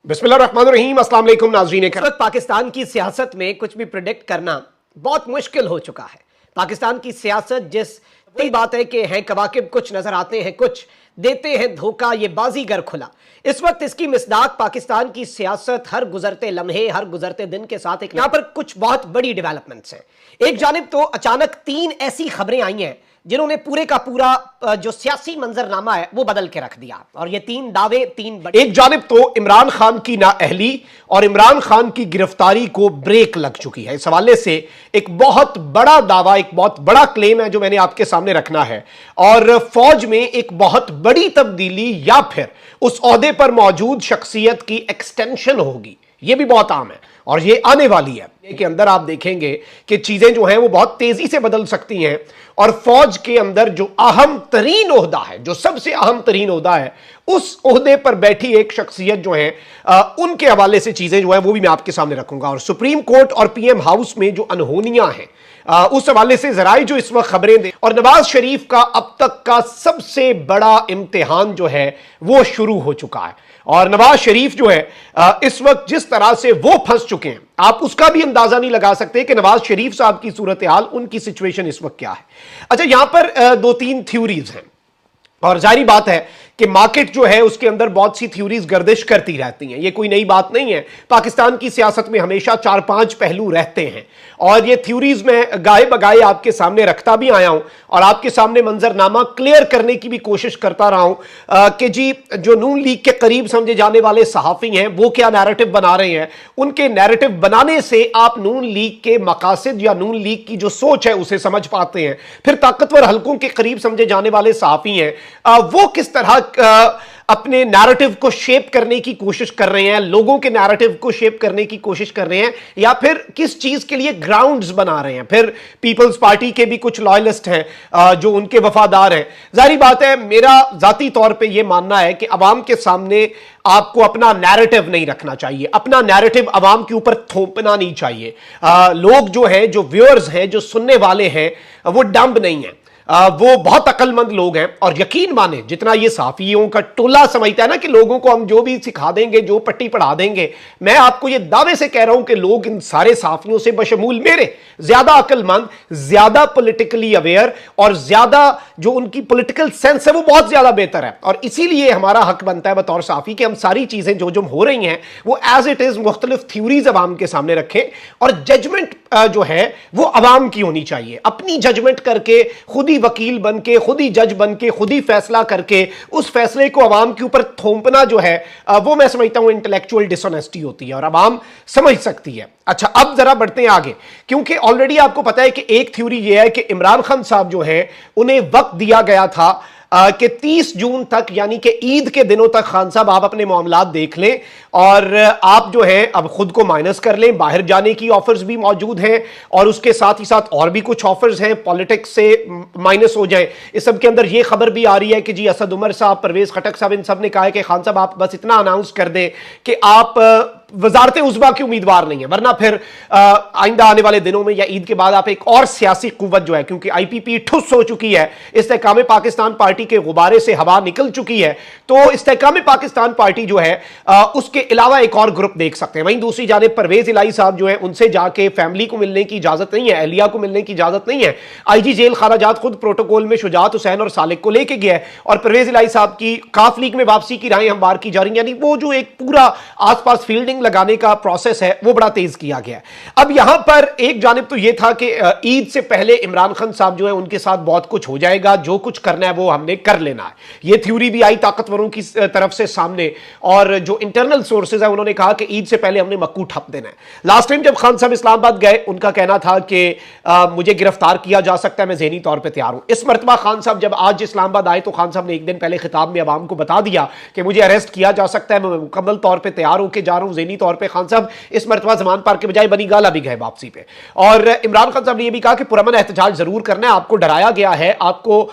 बिस्मिल्लाहिर्रहमानिर्रहीम। अस्सलाम वालेकुम नाज़रीन। इस वक्त पाकिस्तान की सियासत में कुछ भी प्रिडिक्ट करना बहुत मुश्किल हो चुका है। पाकिस्तान की सियासत जिस वही बात है कि हैं कवाकिब, कुछ नजर आते हैं, कुछ देते हैं धोखा, ये बाजीगर खुला। इस वक्त इसकी मिसदाक पाकिस्तान की सियासत हर गुजरते लम्हे, हर गुजरते दिन के साथ एक यहां पर कुछ बहुत बड़ी डेवलपमेंट्स हैं। एक जानिब तो अचानक 3 ऐसी खबरें आई हैं जिन्होंने पूरे का पूरा जो सियासी मंजरनामा है वो बदल के रख दिया। और ये 3 दावे, 3 एक जानिब तो इमरान खान की नाअहली और इमरान खान की गिरफ्तारी को ब्रेक लग चुकी है। इस हवाले से एक बहुत बड़ा दावा, एक बहुत बड़ा क्लेम है जो मैंने आपके सामने रखना है। और फौज में एक बहुत बड़ी तब्दीली या फिर उस ओहदे पर मौजूद शख्सियत की एक्सटेंशन होगी, यह भी बहुत आम है और यह आने वाली है। के अंदर आप देखेंगे कि चीजें जो हैं वो बहुत तेजी से बदल सकती हैं और फौज के अंदर जो अहम तरीन ओहदा है, जो सबसे अहम तरीन ओहदा है, उस ओहदे पर बैठी एक शख्सियत जो है उनके हवाले से चीजें जो है वो भी मैं आपके सामने रखूंगा। और सुप्रीम कोर्ट और पीएम हाउस में जो अनहोनियां हैं उस हवाले से जराई जो इस वक्त खबरें दें। और नवाज शरीफ का अब तक का सबसे बड़ा इम्तिहान जो है वो शुरू हो चुका है। और नवाज शरीफ जो है इस वक्त जिस तरह से वो फंस चुके हैं, आप उसका भी अंदाजा नहीं लगा सकते कि नवाज शरीफ साहब की सूरत हाल, उनकी सिचुएशन इस वक्त क्या है। अच्छा, यहां पर 2-3 थ्योरीज हैं और जारी बात है कि मार्केट जो है उसके अंदर बहुत सी थ्योरीज गर्दिश करती रहती हैं। ये कोई नई बात नहीं है। पाकिस्तान की सियासत में हमेशा 4-5 पहलू रहते हैं और ये थ्योरीज मैं गाए बगाए आपके सामने रखता भी आया हूं और आपके सामने मंजरनामा क्लियर करने की भी कोशिश करता रहा हूं कि जी जो नून लीग के करीब समझे जाने वाले सहाफी हैं वो क्या नैरेटिव बना रहे हैं। उनके नैरेटिव बनाने से आप नून लीग के मकासद या नून लीग की जो सोच है उसे समझ पाते हैं। फिर ताकतवर हलकों के करीब समझे जाने वाले सहाफी हैं वो किस तरह अपने नैरेटिव को शेप करने की कोशिश कर रहे हैं, लोगों के नैरेटिव को शेप करने की कोशिश कर रहे हैं, या फिर किस चीज के लिए ग्राउंड्स बना रहे हैं। फिर पीपल्स पार्टी के भी कुछ लॉयलिस्ट हैं जो उनके वफादार हैं। जारी बात है, मेरा जाती तौर पे यह मानना है कि अवाम के सामने आपको अपना नैरेटिव नहीं रखना चाहिए, अपना नैरेटिव अवाम के ऊपर थोपना नहीं चाहिए। लोग जो हैं, जो व्यूअर्स हैं, जो सुनने वाले हैं, वो डंब नहीं है, वो बहुत अक्लमंद लोग हैं। और यकीन माने जितना ये साफियों का टोला समझता है ना कि लोगों को हम जो भी सिखा देंगे, जो पट्टी पढ़ा देंगे, मैं आपको ये दावे से कह रहा हूं कि लोग इन सारे साफियों से बशमूल मेरे ज्यादा अक्लमंद, ज्यादा पॉलिटिकली अवेयर और ज्यादा जो उनकी पॉलिटिकल सेंस है वो बहुत ज्यादा बेहतर है। और इसीलिए हमारा हक बनता है बतौर साफी कि हम सारी चीजें जो जो हो रही हैं वो एज इट इज मुख्तलिफ थ्योरीज अवाम के सामने रखें और जजमेंट जो है वो अवाम की होनी चाहिए। अपनी जजमेंट करके, खुद ही वकील बन के, खुद ही जज बन के, खुद ही फैसला करके उस फैसले को अवाम के ऊपर थोपना जो है वो मैं समझता हूं इंटेलेक्चुअल डिसऑनेस्टी होती है और अवाम समझ सकती है। अच्छा, अब जरा बढ़ते हैं आगे, क्योंकि ऑलरेडी आपको पता है कि एक थ्योरी यह है कि इमरान खान साहब जो है उन्हें वक्त दिया गया था कि 30 जून तक यानी कि ईद के दिनों तक खान साहब आप अपने मामलात देख लें और आप जो है अब खुद को माइनस कर लें। बाहर जाने की ऑफर्स भी मौजूद हैं और उसके साथ ही साथ और भी कुछ ऑफर्स हैं, पॉलिटिक्स से माइनस हो जाए। इस सब के अंदर यह खबर भी आ रही है कि जी असद उमर साहब, परवेज खटक साहब, इन सब ने कहा है कि खान साहब आप बस इतना अनाउंस कर दें कि आप वजारत उज़्मा के उम्मीदवार नहीं है, वरना फिर आइंदा आने वाले दिनों में या ईद के बाद आप एक और सियासी कुव्वत जो है, क्योंकि आईपीपी ठुस हो चुकी है, इस्तेहकाम पाकिस्तान पार्टी के गुब्बारे से हवा निकल चुकी है, तो इस्तेहकाम पाकिस्तान पार्टी जो है उसके अलावा एक और ग्रुप देख सकते हैं। वहीं दूसरी जानिब परवेज इलाही साहब जो है उनसे जाके फैमिली को मिलने की इजाजत नहीं है, अहलिया को मिलने की इजाजत नहीं है। आईजी जेल खाराजात खुद प्रोटोकॉल में शुजात हुसैन और सालिक को लेके गया है और परवेज इलाही साहब की काफ लीग में वापसी की राहें हमवार की जा रही, यानी वो जो एक पूरा आसपास फील्डिंग लगाने का प्रोसेस है वो बड़ा तेज किया गया। अब यहां पर एक जानिब तो यह था कि ईद से पहले इमरान खान साहब जो है उनके साथ बहुत कुछ हो जाएगा, जो कुछ करना है वो हमने कर लेना है। यह थ्योरी भी आई ताकतवरों की तरफ से सामने और जो इंटरनल सोर्सेज है उन्होंने कहा कि ईद से पहले हमने मक्कू ठप देना है। लास्ट टाइम जब खान साहब इस्लामाबाद गए उनका कहना था कि मुझे गिरफ्तार किया जा सकता है, मैं ज़हनी तौर पर तैयार हूं। इस मरतबा खान साहब जब आज इस्लामाबाद आए तो खान साहब ने एक दिन पहले खिताब में अवाम को बता दिया कि मुझे अरेस्ट किया जा सकता है, मैं मुकम्मल तौर पर तैयार होकर जा रहा हूं, ज़हनी यकीनी तौर पर खान साहब इस मरतबा जमान पार्क के बजाय बनी गाला भी गए वापसी पे। और इमरान खान साहब ने यह भी कहा कि पुरअमन एहतजाज जरूर करना है, आपको डराया गया है, आपको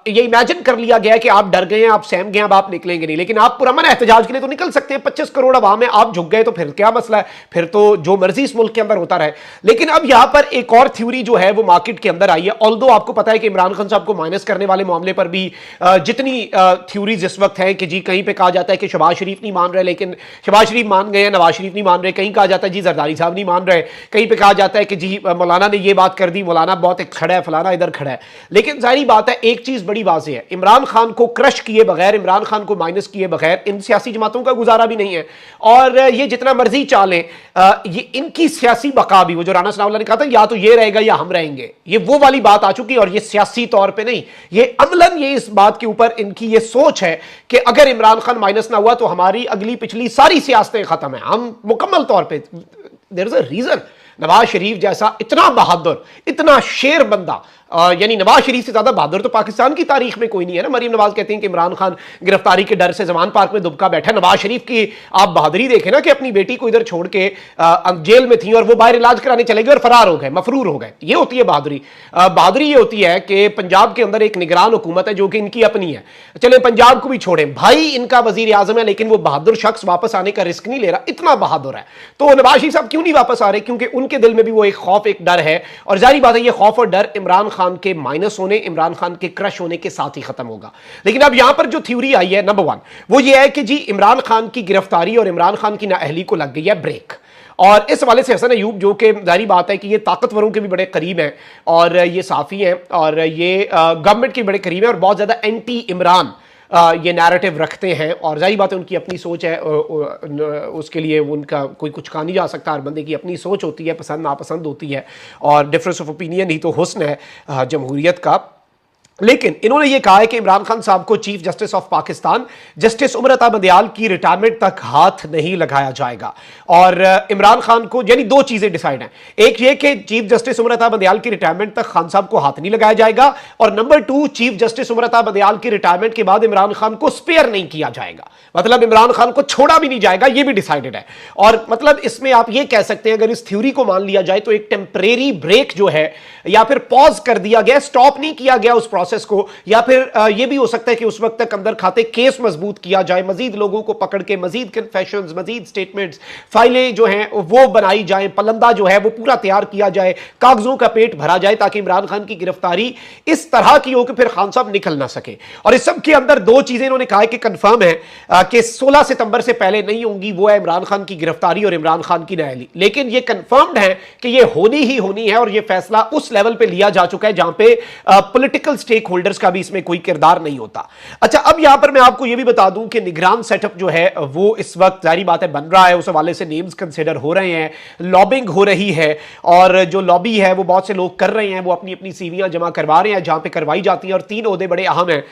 ये इमेजिन कर लिया गया है कि आप डर गए हैं, आप सहम गए, अब आप निकलेंगे नहीं, लेकिन आप पुरअमन एहतजाज के लिए तो निकल सकते हैं। 25 करोड़ आवाम है, आप झुक गए तो फिर क्या मसला है, फिर तो जो मर्जी इस मुल्क के अंदर होता रहे। लेकिन अब यहां पर एक और थ्योरी जो है वो मार्केट के अंदर आई है। ऑल्दो आपको पता है कि इमरान खान साहब को माइनस करने वाले मामले पर भी जितनी थ्योरीज इस वक्त है कि जी कहीं पे कहा जाता है कि शहबाज शरीफ नहीं मान रहे, लेकिन शहबाज शरीफ मान गए, नवाज शरीफ नहीं मान रहे, कहीं कहा जाता है जी जरदारी साहब नहीं मान रहे, कहीं पे कहा जाता है कि जी मौलाना ने ये बात कर दी, मौलाना बहुत एक खड़ा है, फलाना इधर खड़ा है। लेकिन जाहिर बात है एक चीज बड़ी वाज़ेह है, इमरान खान को क्रश किए बगैर, इमरान खान को माइनस किए बगैर इन सियासी जमातों का गुजारा भी नहीं है। और ये जितना मर्जी चालें, ये इनकी सियासी बका भी, वो जो राना सनाउल्लाह ने कहा था या तो ये रहेगा या हम रहेंगे, ये वो वाली बात आ चुकी है। और ये सियासी तौर पे नहीं, ये अमलन ये इस बात के ऊपर इनकी ये सोच है कि अगर इमरान खान माइनस ना हुआ तो हमारी अगली पिछली सारी सियासतें खत्म है, हम मुकम्मल तौर पे। There is a reason, Nawaz Sharif जैसा इतना बहादुर, इतना शेर बंदा, यानी नवाज शरीफ से ज्यादा बहादुर तो पाकिस्तान की तारीख में कोई नहीं है ना। मरीम नवाज कहती हैं कि इमरान खान गिरफ्तारी के डर से जमान पार्क में दुबका बैठा। नवाज शरीफ की आप बहादुरी देखें ना कि अपनी बेटी को इधर छोड़ के जेल में थी और वो बाहर इलाज कराने चले गए और फरार हो गए, मफरूर हो गए। ये होती है बहादुरी। बहादुरी ये होती है कि पंजाब के अंदर एक निगरान हुकूमत है जो कि इनकी अपनी है, चले पंजाब को भी छोड़ें, भाई इनका वजीर आजम है, लेकिन वो बहादुर शख्स वापस आने का रिस्क नहीं ले रहा, इतना बहादुर है। तो नवाज शरीफ साहब क्यों नहीं वापस आ रहे? क्योंकि उनके दिल में भी वो एक खौफ, एक डर है। और जाहिर बात है ये खौफ और डर इमरान खान के माइनस होने, इमरान खान के क्रश होने के साथ ही खत्म होगा। लेकिन अब यहां पर जो थ्योरी आई है नंबर 1 वो ये है कि जी इमरान खान की गिरफ्तारी और इमरान खान की नाअहली को लग गई है ब्रेक। और इस हवाले से हसन अयूब, जो कि जाहिर बात है कि ये ताकतवरों के भी बड़े करीब हैं और ये साफी हैं और ये गवर्नमेंट के बड़े करीब हैं और बहुत ज्यादा एंटी इमरान ये नैरेटिव रखते हैं। और जाहिर बात है उनकी अपनी सोच है, उसके लिए उनका कोई कुछ कहा नहीं जा सकता। हर बंदे की अपनी सोच होती है, पसंद नापसंद होती है और डिफरेंस ऑफ ओपिनियन ही तो हुस्न है जमहूरियत का। लेकिन इन्होंने ये कहा है कि इमरान खान साहब को chief justice of Pakistan justice Umar Ata Bandial की रिटायरमेंट तक हाथ नहीं लगाया जाएगा। और इमरान खान को यानी दो चीजें डिसाइड हैं, एक ये कि चीफ जस्टिस उमर अता बंदियाल की रिटायरमेंट तक खान साहब को हाथ नहीं लगाया जाएगा, और number 2 chief justice Umar Ata Bandial की रिटायरमेंट के बाद इमरान खान को स्पेयर नहीं किया जाएगा, मतलब इमरान खान को छोड़ा भी नहीं जाएगा, यह भी डिसाइडेड है। और मतलब इसमें आप ये कह सकते हैं अगर इस थ्योरी को मान लिया जाए तो एक टेम्परेरी ब्रेक जो है या फिर पॉज कर दिया गया, स्टॉप नहीं किया गया उस प्रोसेस को, या फिर यह भी हो सकता है कि उस वक्त तक अंदर खाते केस मजबूत किया जाए, मजीद लोगों को पकड़ के मजीद कन्फेशंस, मजीद स्टेटमेंट्स, फाइलें जो हैं वो बनाई जाए, पलंदा जो है वो पूरा तैयार किया जाए, कागजों का पेट भरा जाए ताकि इमरान खान की गिरफ्तारी इस तरह की हो कि फिर खान साहब निकल ना सके। और इस सब के अंदर दो चीजें इन्होंने कहा है कि कंफर्म है कि 16 सितंबर से पहले नहीं होंगी, वो है इमरान खान की गिरफ्तारी और इमरान खान की नाअहली। लेकिन यह कंफर्म्ड है कि यह होनी ही होनी है और यह फैसला उस लेवल पे लिया जा चुका है जहां पे पॉलिटिकल स्टेक होल्डर्स का भी इसमें कोई किरदार नहीं होता। अच्छा, अब यहां पर मैं आपको यह भी बता दूं कि निगरान सेटअप जो है वो इस वक्त जारी बात है बन रहा है, उस हवाले से नेम्स कंसिडर हो रहे हैं, लॉबिंग हो रही है, और जो लॉबी है वो बहुत से लोग कर रहे हैं, वो अपनी अपनी सीवियां जमा करवा रहे हैं जहां पे करवाई जाती हैं। और 3 ओहदे बड़े अहम हैं,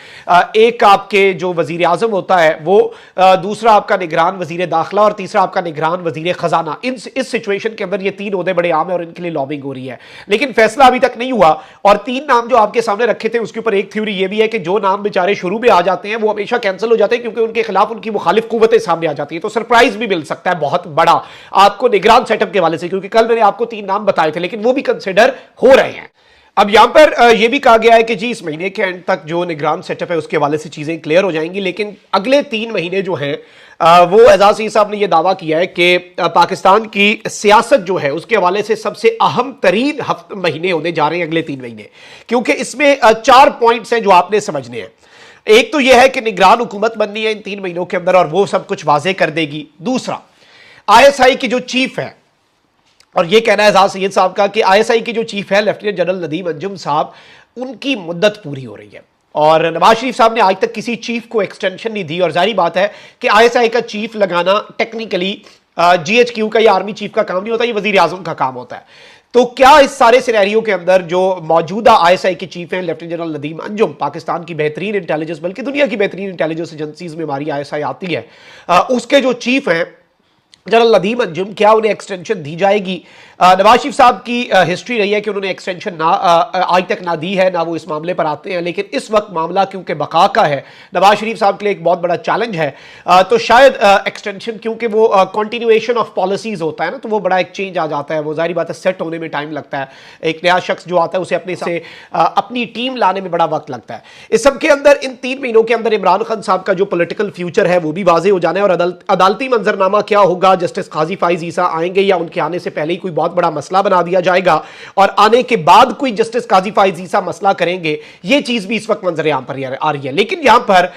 एक आपके जो वजीर आजम होता है वो, दूसरा आपका निगरान वजीर दाखिला और तीसरा आपका निगरान वजीर खजाना। इस सिचुएशन के अंदर ये 3 ओहदे बड़े आम है और इनके लिए लॉबिंग हो रही है, लेकिन फैसला अभी तक नहीं हुआ। और 3 नाम जो आपके सामने रखे थे उसके ऊपर एक थ्योरी ये भी है कि जो नाम बेचारे शुरू में आ जाते हैं वो हमेशा कैंसिल हो जाते हैं क्योंकि उनके खिलाफ उनकी मुखालिफ कुव्वतें सामने आ जाती है। तो सरप्राइज भी मिल सकता है बहुत बड़ा आपको निगरान सेटअप के हवाले से, क्योंकि कल मैंने आपको 3 नाम बताए थे लेकिन वो भी कंसिडर हो रहे हैं। अब यहां पर यह भी कहा गया है कि जी इस महीने के एंड तक जो निगरान सेटअप है उसके हवाले से चीजें क्लियर हो जाएंगी, लेकिन अगले 3 महीने जो हैं वो एजाज सईद साहब ने यह दावा किया है कि पाकिस्तान की सियासत जो है उसके हवाले से सबसे अहम तरीन महीने होने जा रहे हैं अगले 3 महीने, क्योंकि इसमें 4 पॉइंट्स हैं जो आपने समझने हैं। एक तो यह है कि निगरान हुकूमत बननी है इन 3 महीनों के अंदर और वो सब कुछ वाजे कर देगी। दूसरा, ISI की जो चीफ है, और यह कहना है एजाज सईद साहब का कि ISI की जो चीफ है लेफ्टिनेंट जनरल नदीम अंजुम साहब, उनकी मुद्दत पूरी हो रही है और नवाज शरीफ साहब ने आज तक किसी चीफ को एक्सटेंशन नहीं दी। और जाहिर बात है कि ISI का चीफ लगाना टेक्निकली GHQ का या आर्मी चीफ का काम नहीं होता, ये वजीर आजम का काम होता है। तो क्या इस सारे सिनेरियो के अंदर जो मौजूदा ISI के चीफ हैं लेफ्टिनेंट जनरल नदीम अंजुम, पाकिस्तान की बेहतरीन इंटेलिजेंस बल्कि दुनिया की बेहतरीन इंटेलिजेंस एजेंसीज में हमारी ISI आती है, उसके जो चीफ हैं जनरल नदीम अंजुम, क्या उन्हें एक्सटेंशन दी जाएगी नवाज शरीफ साहब की हिस्ट्री रही है कि उन्होंने एक्सटेंशन ना आज तक ना दी है, ना वो इस मामले पर आते हैं, लेकिन इस वक्त मामला क्योंकि बका का है, नवाज शरीफ साहब के लिए एक बहुत बड़ा चैलेंज है, तो शायद एक्सटेंशन, क्योंकि वो कंटिन्यूएशन ऑफ पॉलिसीज होता है ना, तो वो बड़ा एक चेंज आ जाता है, वो जाहिर बात है सेट होने में टाइम लगता है, एक नया शख्स जो आता है उसे अपने से अपनी टीम लाने में बड़ा वक्त लगता है। इस सब के अंदर इन 3 महीनों के अंदर इमरान खान साहब का जो पॉलिटिकल फ्यूचर है वो भी वाजे हो जाना है, और अदालती मंजरनामा क्या होगा, जस्टिस काजी फाइज ईसा आएंगे या उनके आने से पहले ही कोई बहुत बड़ा मसला बना दिया जाएगा और आने के बाद कोई जस्टिस काजी फाइज ईसा मसला करेंगे, ये चीज भी इस वक्त मंजर-ए-आम पर आ रही है। लेकिन यहां पर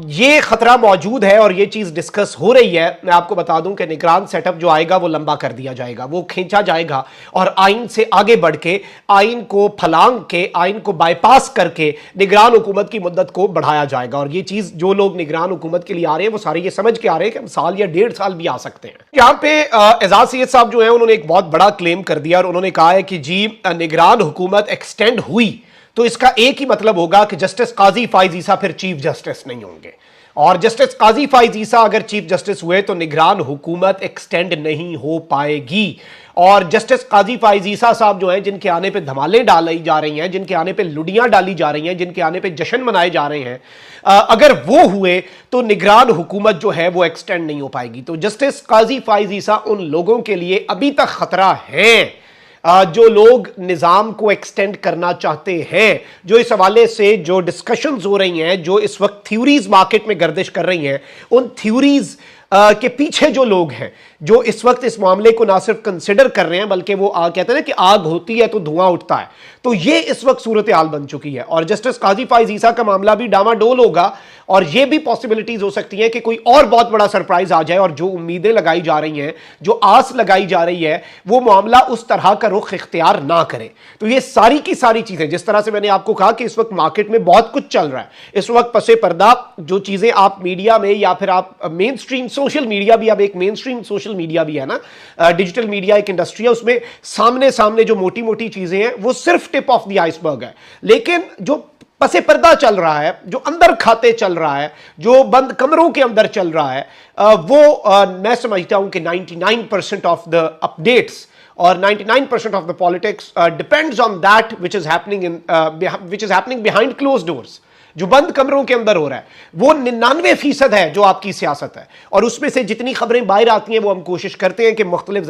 ये खतरा मौजूद है और ये चीज डिस्कस हो रही है। मैं आपको बता दूं कि निगरान सेटअप जो आएगा वो लंबा कर दिया जाएगा, वो खींचा जाएगा और आइन से आगे बढ़ के, आइन को फलांग के, आइन को बाईपास करके निगरान हुकूमत की मुद्दत को बढ़ाया जाएगा। और ये चीज जो लोग निगरान हुकूमत के लिए आ रहे हैं वो सारे ये समझ के आ रहे हैं कि साल या 1.5 साल भी आ सकते हैं। यहां पे एजाज सैयद साहब जो है उन्होंने एक बहुत बड़ा क्लेम कर दिया और उन्होंने कहा है कि जी निगरान हुकूमत एक्सटेंड हुई तो इसका एक ही मतलब होगा कि जस्टिस काजी फाइज ईसा फिर चीफ जस्टिस नहीं होंगे, और जस्टिस काजी फाइज ईसा अगर चीफ जस्टिस हुए तो निगरान हुकूमत एक्सटेंड नहीं हो पाएगी। और जस्टिस काजी फाइज ईसा साहब जो हैं, जिनके आने पे धमालें डाली जा रही हैं, जिनके आने पे लुडियां डाली जा रही हैं, जिनके आने पे जश्न मनाए जा रहे हैं, अगर वो हुए तो निगरान हुकूमत जो है वो एक्सटेंड नहीं हो पाएगी। तो जस्टिस काजी फाइज ईसा उन लोगों के लिए अभी तक खतरा है जो लोग निज़ाम को एक्सटेंड करना चाहते हैं, जो इस हवाले से जो डिस्कशंस हो रही हैं, जो इस वक्त थ्योरीज मार्केट में गर्दिश कर रही हैं, उन थ्योरीज के पीछे जो लोग हैं, जो इस वक्त इस मामले को ना सिर्फ कंसिडर कर रहे हैं बल्कि वो कहते हैं ना कि आग होती है तो धुआं उठता है, तो ये इस वक्त सूरत हाल बन चुकी है। और जस्टिस काजी फाइज ईसा का मामला भी डामाडोल होगा और ये भी पॉसिबिलिटीज हो सकती है कि कोई और बहुत बड़ा सरप्राइज आ जाए और जो उम्मीदें लगाई जा रही हैं, जो आस लगाई जा रही है, वो मामला उस तरह का रुख इख्तियार ना करे। तो ये सारी की सारी चीजें, जिस तरह से मैंने आपको कहा कि इस वक्त मार्केट में बहुत कुछ चल रहा है, इस वक्त पसे पर्दा जो चीजें आप मीडिया में या फिर आप मेन स्ट्रीम सोशल मीडिया भी, अब एक मेन स्ट्रीम सोशल मीडिया भी है ना, डिजिटल मीडिया एक इंडस्ट्री है, उसमें सामने सामने जो मोटी मोटी चीजें हैं वो सिर्फ टिप ऑफ द आइसबर्ग है। लेकिन जो पसे पर्दा चल रहा है, जो अंदर खाते चल रहा है, जो बंद कमरों के अंदर चल रहा है, वो मैं समझता हूं कि 99% ऑफ द अपडेट्स और 99% of the politics depends on that which is happening behind close doors. जो बंद कमरों के अंदर हो रहा है वो 99% है जो आपकी सियासत है, और उसमें से जितनी खबरें बाहर आती हैं वो हम कोशिश करते हैं कि मुख्तलिफ